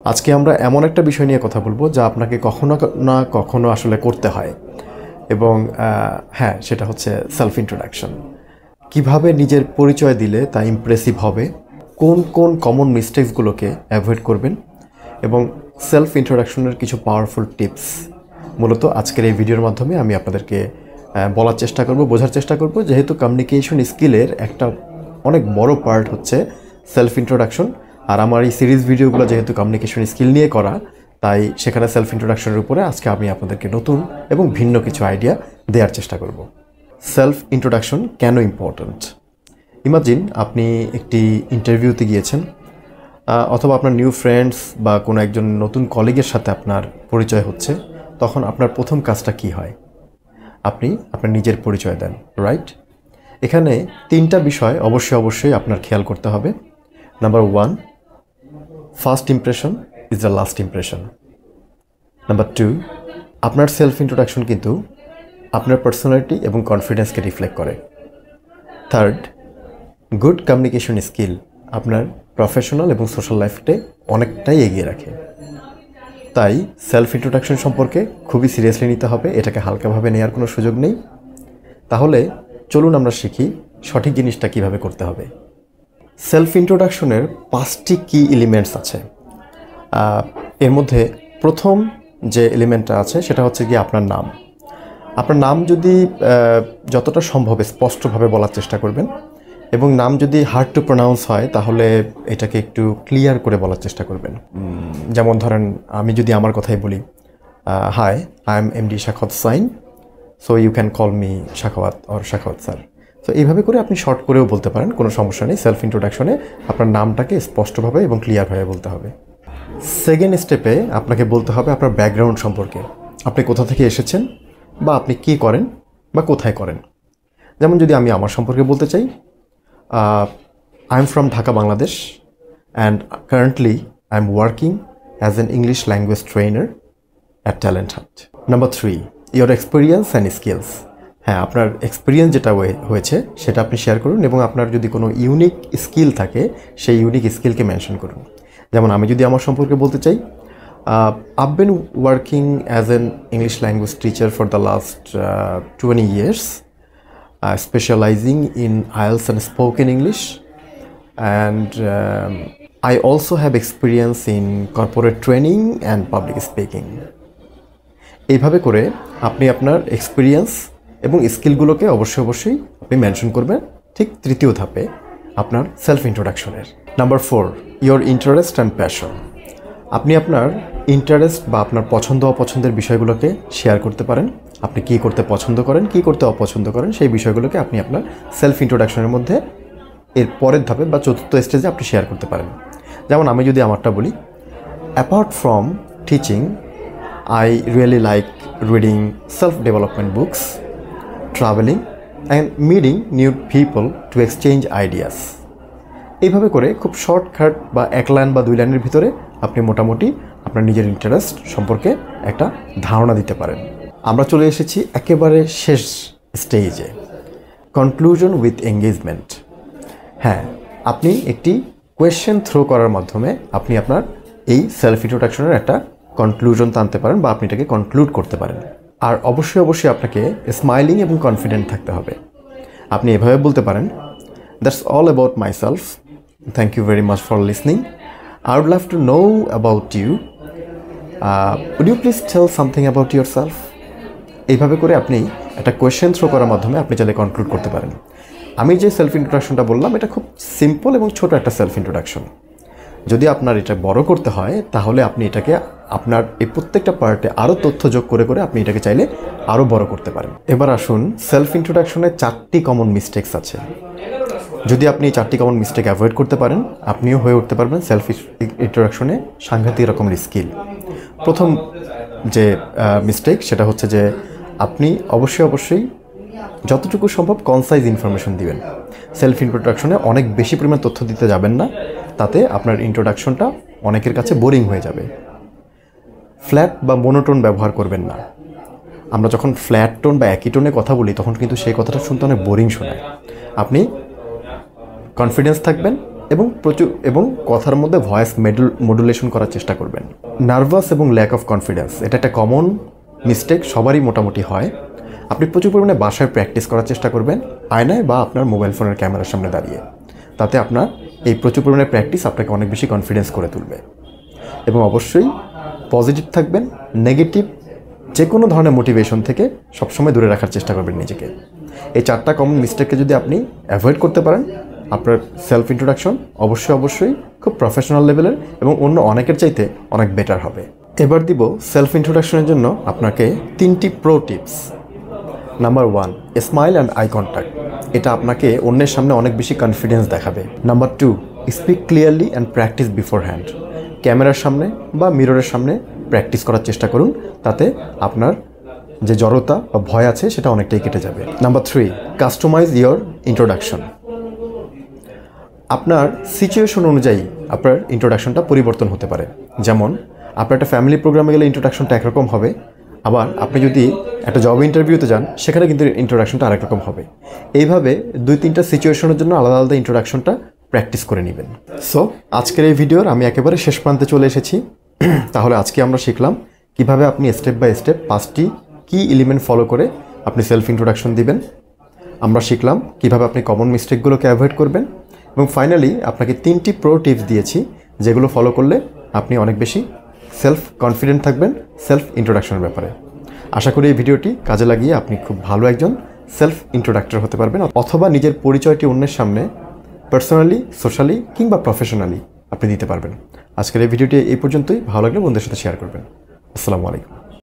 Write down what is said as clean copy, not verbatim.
আজকে আমরা এমন একটা বিষয় নিয়ে কথা বলবো যা আপনাকে কখনো না কখনো আসলে করতে হয় এবং হ্যাঁ, সেটা হচ্ছে সেলফ ইন্ট্রোডাকশন। কিভাবে নিজের পরিচয় দিলে তা ইমপ্রেসিভ হবে, কোন কোন কমন মিস্টেকসগুলোকে অ্যাভয়েড করবেন এবং সেলফ ইন্ট্রোডাকশনের কিছু পাওয়ারফুল টিপস মূলত আজকের এই ভিডিওর মাধ্যমে আমি আপনাদেরকে বলার চেষ্টা করব, বোঝার চেষ্টা করব। যেহেতু কমিউনিকেশন স্কিলের একটা অনেক বড় পার্ট হচ্ছে সেলফ ইন্ট্রোডাকশন, আর আমার এই সিরিজ ভিডিওগুলো যেহেতু কমিউনিকেশন স্কিল নিয়ে করা, তাই সেখানে সেলফ ইন্ট্রোডাকশনের উপরে আজকে আমি আপনাদেরকে নতুন এবং ভিন্ন কিছু আইডিয়া দেওয়ার চেষ্টা করব। সেলফ ইন্ট্রোডাকশন কেন ইম্পর্ট্যান্ট? ইমাজিন আপনি একটি ইন্টারভিউতে গিয়েছেন, অথবা আপনার নিউ ফ্রেন্ডস বা কোনো একজন নতুন কলিগের সাথে আপনার পরিচয় হচ্ছে। তখন আপনার প্রথম কাজটা কি হয়? আপনি আপনার নিজের পরিচয় দেন, রাইট? এখানে তিনটা বিষয় অবশ্যই আপনার খেয়াল করতে হবে। Number 1, first impression is the last impression. Number 2, আপনার সেলফ ইন্ট্রোডাকশন কিন্তু আপনার পার্সোনালিটি এবং কনফিডেন্সকে রিফ্লেক্ট করে। থার্ড, গুড কমিউনিকেশন স্কিল আপনার প্রফেশনাল এবং সোশ্যাল লাইফে অনেকটাই এগিয়ে রাখে। তাই সেলফ ইন্ট্রোডাকশন সম্পর্কে খুবই সিরিয়াসলি নিতে হবে, এটাকে হালকাভাবে নেওয়ার কোনো সুযোগ নেই। তাহলে চলুন আমরা শিখি সঠিক জিনিসটা কিভাবে করতে হবে। সেলফ ইন্ট্রোডাকশনের 5টি কি এলিমেন্টস আছে। এর মধ্যে প্রথম যে এলিমেন্টটা আছে সেটা হচ্ছে কি আপনার নাম। আপনার নাম যদি যতটা সম্ভব স্পষ্টভাবে বলার চেষ্টা করবেন, এবং নাম যদি হার্ড টু প্রোনাউন্স হয় তাহলে এটাকে একটু ক্লিয়ার করে বলার চেষ্টা করবেন। যেমন ধরেন, আমি যদি আমার কথাই বলি, hi, I am MD Shakhawat Sain, so you can call me Shakhawat or Shakhawat sir. তো এইভাবে করে আপনি শর্ট করেও বলতে পারেন, কোনো সমস্যা নেই। সেলফ ইন্ট্রোডাকশনে আপনার নামটাকে স্পষ্টভাবে এবং ক্লিয়ারভাবে বলতে হবে। সেকেন্ড স্টেপে আপনাকে বলতে হবে আপনার ব্যাকগ্রাউন্ড সম্পর্কে। আপনি কোথা থেকে এসেছেন, বা আপনি কী করেন, বা কোথায় করেন। যেমন যদি আমি আমার সম্পর্কে বলতে চাই, I am from Dhaka, Bangladesh, and currently I am working as an English language trainer at Talent Hunt. Number 3, your experience and skills. হ্যাঁ, আপনার এক্সপিরিয়েন্স যেটা হয়েছে সেটা আপনি শেয়ার করুন, এবং আপনার যদি কোনো ইউনিক স্কিল থাকে সেই ইউনিক স্কিলকে মেনশন করুন। যেমন আমি যদি আমার সম্পর্কে বলতে চাই, I've been working as an English language teacher for the last 20 years. Specializing in IELTS and spoken English, and I also have experience in corporate training and public speaking. এইভাবে করে আপনি আপনার এক্সপিরিয়েন্স এবং স্কিলগুলোকে অবশ্যই আপনি মেনশন করবেন, ঠিক তৃতীয় ধাপে আপনার সেলফ ইন্ট্রোডাকশনের। Number 4, your interest and passion. আপনি আপনার ইন্টারেস্ট বা আপনার পছন্দ অপছন্দের বিষয়গুলোকে শেয়ার করতে পারেন। আপনি কী করতে পছন্দ করেন, কী করতে অপছন্দ করেন, সেই বিষয়গুলোকে আপনি আপনার সেলফ ইন্ট্রোডাকশনের মধ্যে এর পরের ধাপে বা চতুর্থ স্টেজে আপনি শেয়ার করতে পারেন। যেমন আমি যদি আমারটা বলি, apart from teaching, I really like reading self development books, travelling and meeting new people to exchange ideas. এইভাবে করে খুব শর্টকাট বা 1 লাইন বা 2 লাইনের ভিতরে আপনি মোটামুটি আপনার নিজের ইন্টারেস্ট সম্পর্কে একটা ধারণা দিতে পারেন। আমরা চলে এসেছি একেবারে শেষ স্টেজে, কনক্লুশন উইথ এঙ্গেজমেন্ট। হ্যাঁ, আপনি একটি কোয়েশ্চেন থ্রো করার মাধ্যমে আপনি আপনার এই সেলফ ইন্ট্রোডাকশনের একটা কনক্লুশন টানতে পারেন, বা আপনি এটাকে কনক্লুড করতে পারেন। আর অবশ্যই আপনাকে স্মাইলিং এবং কনফিডেন্ট থাকতে হবে। আপনি এভাবে বলতে পারেন, that's all about myself, thank you very much for listening, I would love to know about you, would you please tell something about yourself. এইভাবে করে আপনি একটা কোয়েশ্চেন থ্রো করার মাধ্যমে আপনি চাইলে কনক্লুড করতে পারেন। আমি যে সেলফ ইন্ট্রোডাকশনটা বললাম এটা খুব সিম্পল এবং ছোট একটা সেলফ ইন্ট্রোডাকশন। যদি আপনার এটা বড় করতে হয় তাহলে আপনি এটাকে আপনার এই প্রত্যেকটা পার্টে আরও তথ্য যোগ করে আপনি এটাকে চাইলে আরও বড় করতে পারেন। এবার আসুন, সেলফ ইন্ট্রোডাকশনে 4টি কমন মিস্টেকস আছে। যদি আপনি এই 4টি কমন মিস্টেক অ্যাভয়েড করতে পারেন, আপনিও হয়ে উঠতে পারবেন সেলফ ইন্ট্রোডাকশনে সাংঘাতিক রকমের স্কিল। প্রথম যে মিস্টেক সেটা হচ্ছে যে আপনি অবশ্যই যতটুকু সম্ভব কনসাইজ ইনফরমেশন দিবেন। সেলফ ইন্ট্রোডাকশনে অনেক বেশি পরিমাণ তথ্য দিতে যাবেন না, তাতে আপনার ইন্ট্রোডাকশনটা অনেকের কাছে বোরিং হয়ে যাবে। ফ্ল্যাট বা মোনোটোন ব্যবহার করবেন না। আমরা যখন ফ্ল্যাট টোন বা একই টোনে কথা বলি তখন কিন্তু সেই কথাটা শুনতে অনেক বোরিং শোনায়। আপনি কনফিডেন্স থাকবেন, এবং কথার মধ্যে ভয়েস মডুলেশন করার চেষ্টা করবেন। নার্ভাস এবং ল্যাক অফ কনফিডেন্স, এটা একটা কমন মিস্টেক, সবারই মোটামুটি হয়। আপনি প্রচুর পরিমাণে বাসায় প্র্যাকটিস করার চেষ্টা করবেন, আয়নায় বা আপনার মোবাইল ফোনের ক্যামেরার সামনে দাঁড়িয়ে। তাতে আপনার এই প্রচুর পরিমাণে প্র্যাকটিস আপনাকে অনেক বেশি কনফিডেন্স করে তুলবে। এবং অবশ্যই পজিটিভ থাকবেন, নেগেটিভ যে কোনো ধরনের মোটিভেশন থেকে সবসময় দূরে রাখার চেষ্টা করবেন নিজেকে। এই 4টা কমন মিস্টেককে যদি আপনি অ্যাভয়েড করতে পারেন, আপনার সেলফ ইন্ট্রোডাকশন অবশ্যই খুব প্রফেশনাল লেভেলের এবং অন্য অনেকের চাইতে অনেক বেটার হবে। এবার দিব সেলফ ইন্ট্রোডাকশনের জন্য আপনাকে 3টি pro tips. Number 1, smile and eye contact, এটা আপনাকে অন্যের সামনে অনেক বেশি কনফিডেন্স দেখাবে। Number 2, speak clearly and practice before hand, ক্যামেরার সামনে বা মিররের সামনে প্র্যাকটিস করার চেষ্টা করুন, তাতে আপনার যে জড়তা বা ভয় আছে সেটা অনেকটাই কেটে যাবে। নাম্বার 3, কাস্টমাইজ ইয়োর ইন্ট্রোডাকশন, আপনার সিচুয়েশন অনুযায়ী আপনার ইন্ট্রোডাকশনটা পরিবর্তন হতে পারে। যেমন আপনার একটা ফ্যামিলি প্রোগ্রামে গেলে ইন্ট্রোডাকশনটা একরকম হবে, আবার আপনি যদি একটা জব ইন্টারভিউতে যান সেখানে কিন্তু ইন্ট্রোডাকশনটা আরেক রকম হবে। এইভাবে 2-3টা সিচুয়েশনের জন্য আলাদা আলাদা ইন্ট্রোডাকশনটা প্র্যাকটিস করে নেবেন। সো আজকের এই ভিডিওর আমি একেবারে শেষ প্রান্তে চলে এসেছি। তাহলে আজকে আমরা শিখলাম কিভাবে আপনি স্টেপ বাই স্টেপ 5টি কি এলিমেন্ট ফলো করে আপনি সেলফ ইন্ট্রোডাকশন দিবেন। আমরা শিখলাম কিভাবে আপনি কমন মিস্টেকগুলোকে অ্যাভয়েড করবেন, এবং ফাইনালি আপনাকে 3টি প্রো টিপস দিয়েছি যেগুলো ফলো করলে আপনি অনেক বেশি সেলফ কনফিডেন্ট থাকবেন সেলফ ইন্ট্রোডাকশনের ব্যাপারে। আশা করি এই ভিডিওটি কাজে লাগিয়ে আপনি খুব ভালো একজন সেলফ ইন্ট্রোডাক্টর হতে পারবেন, অথবা নিজের পরিচয়টি অন্যের সামনে পার্সোনালি, সোশ্যালি কিংবা প্রফেশনালি আপনি দিতে পারবেন। আজকের এই ভিডিওটি এই পর্যন্তই। ভালো লাগলে বন্ধুদের সাথে শেয়ার করবেন। আসসালামু আলাইকুম।